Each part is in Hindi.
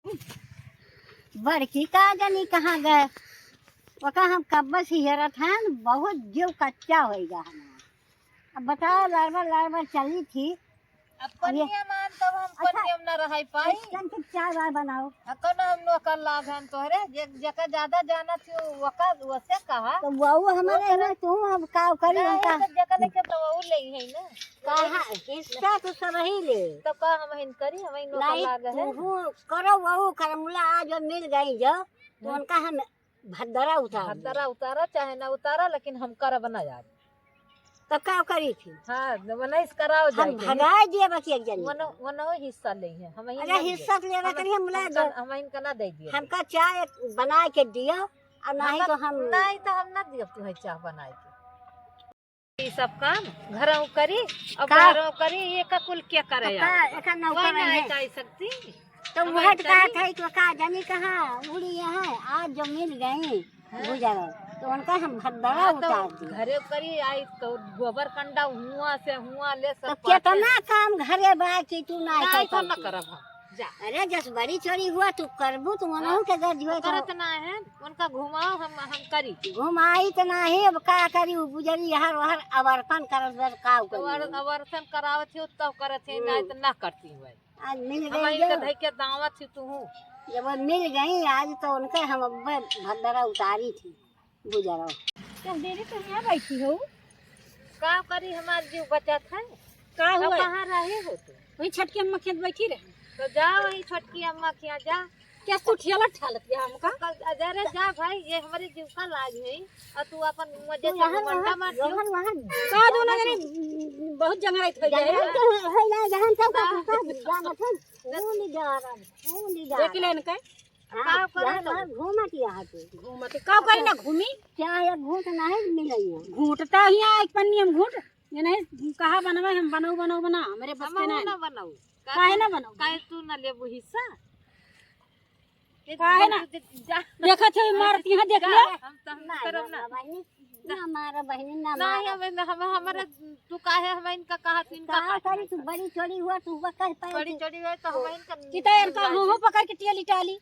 बड़की का जानी कहाँ गए। वका हम कब्बे से हियरत हैं, बहुत जीव कच्चा होएगा हमारा। अब बताओ लड़बड़ चली थी। अब पनिया मान तब हम पनिया में न रह पाई। कन के चाय वाय बनाओ। अकन हम लोग कर लाभ हैं तोहरे जका ज्यादा जाना थी वका वसे कहा तो वो हमारे ना तू अब का करी उनका जका लेके तो वो ले है ना कहा इसका तो सब ही ले। तो का हम हिन करी हम इन लोग कर लाग है वो करो वो करमुला आज मिल गई जो तो उनका हम भद्दरा उतारा चाहे ना उतारा लेकिन हम कर बना यार तब का करी थी। हां बनाइस कराओ जाए हम भगाए दिए बस एक जन वनो हिस्सा ले है हम अरे हिस्सा लेवा करिए मुला हम इनका ना दे दिए हमका चाय बना के दियो और नहीं तो हम ना दियो तू है चाय बना के ये सब काम घरों करी अब घरों करी ये का कुल क्या करे यार एक नौकर नहीं जा सकती तो वह कहा था तो का जानी कहाँ उड़ी है आज जो मिल गई गुजर तो उनका हम भद्दरा उतार दिए। घरे करी आई तो गोबर कंडा हुआ से हुआ ले सब तो कितना काम घरे बाकी तू ना करब जा अरे जस बड़ी चोरी हुआ तू करबू तू मनहु के घर जो करत ना है उनका घुमाओ हम करी घुमाई तो नहीं अब का करी बुजरी हर हर आवर्तन करत बर का आवर्तन करावत हो तब करत है नहीं तो ना करती हुए आज मिल हम गई इनका धई के दावत थी तू जब वो मिल गई आज तो उनके हम अब्बे भद्दरा उतारी थी गुजरो क्या देरी तो यहाँ बैठी हो का करी हमार जीव बचत है का हुआ कहाँ रहे हो तू वही छटकी अम्मा खेत बैठी रहे तो जा वही छोटकी अम्मा के यहाँ जा क्या सुठियाला ठालत गया हमका अरे जा भाई ये हमारी जीव का लाज है और तू अपन मजे से मंडा मार का दो ना बहुत जंगल हो जाए देख ले इनका घूमत का करी ना घूमी क्या घूट नहीं मिलेगा घूटता ही एक पन्नी हम घूट ये नहीं कहा बनवा हम बनाओ बना मेरे बस के ना बनाऊ काहे ना बनाओ काहे तू ना लेबू हिस्सा काहे ना देखा थे मारती है देख लिया हम तो हम करब ना ना हमारा बहनी ना नहीं हम हमारा तू काहे हम इनका कहा तू इनका करी तू बड़ी चोरी हुआ तू कह पाए बड़ी चोरी है तो हम इनका किता इनका हो पकड़ के टियाली टाली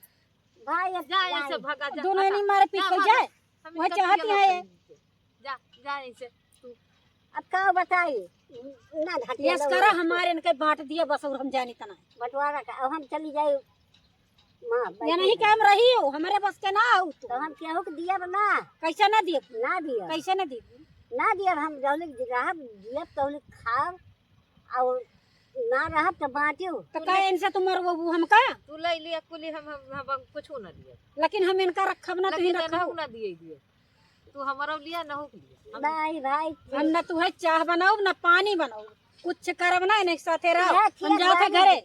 भाई अब जा ऐसे भगा जा दोनों नहीं मारे पीट हो जाए वह चाहती है जा ऐसे तू अब का बताइए ना घटिया यस करा हमारे इनके बांट दिया बस और हम जानी तना बंटवारा का अब हम चली जाए मां या नहीं काम रही हो हमारे बस के ना हो तो हम केहू के दिया ना कैसे ना दिए ना दिया कैसे ना दिए ना दिया हम जौलिक रहब दिया तौलिक खाब और ना रहब तो बांटियो तो का इनसे तुम्हार वो हमका तू ले लिया कुली हम कुछ ना दिए लेकिन हम इनका रखब ना तुही रखब ना दिए तू हमारा लिया ना हो लिया नहीं भाई हम ना तू है चाह बनाओ ना पानी बनाओ कुछ करब ना इनके साथे रहो हम जाते घरे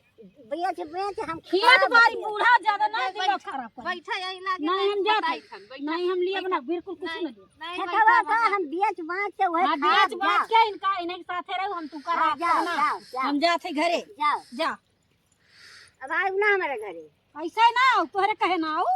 बेच हम खेत बारी बूढ़ा ज्यादा ना दिया खराब कर बैठा यही लागे नहीं हम जाते नहीं हम लिए बना बिल्कुल कुछ नहीं दिया खेतवा का हम बेच बांट के वही बेच बात के इनका इनके साथे रहो हम तू करा जाओ हम जाते घरे जाओ जा अब आओ ना हमारे घरे ऐसा ना तोहरे कहे ना आओ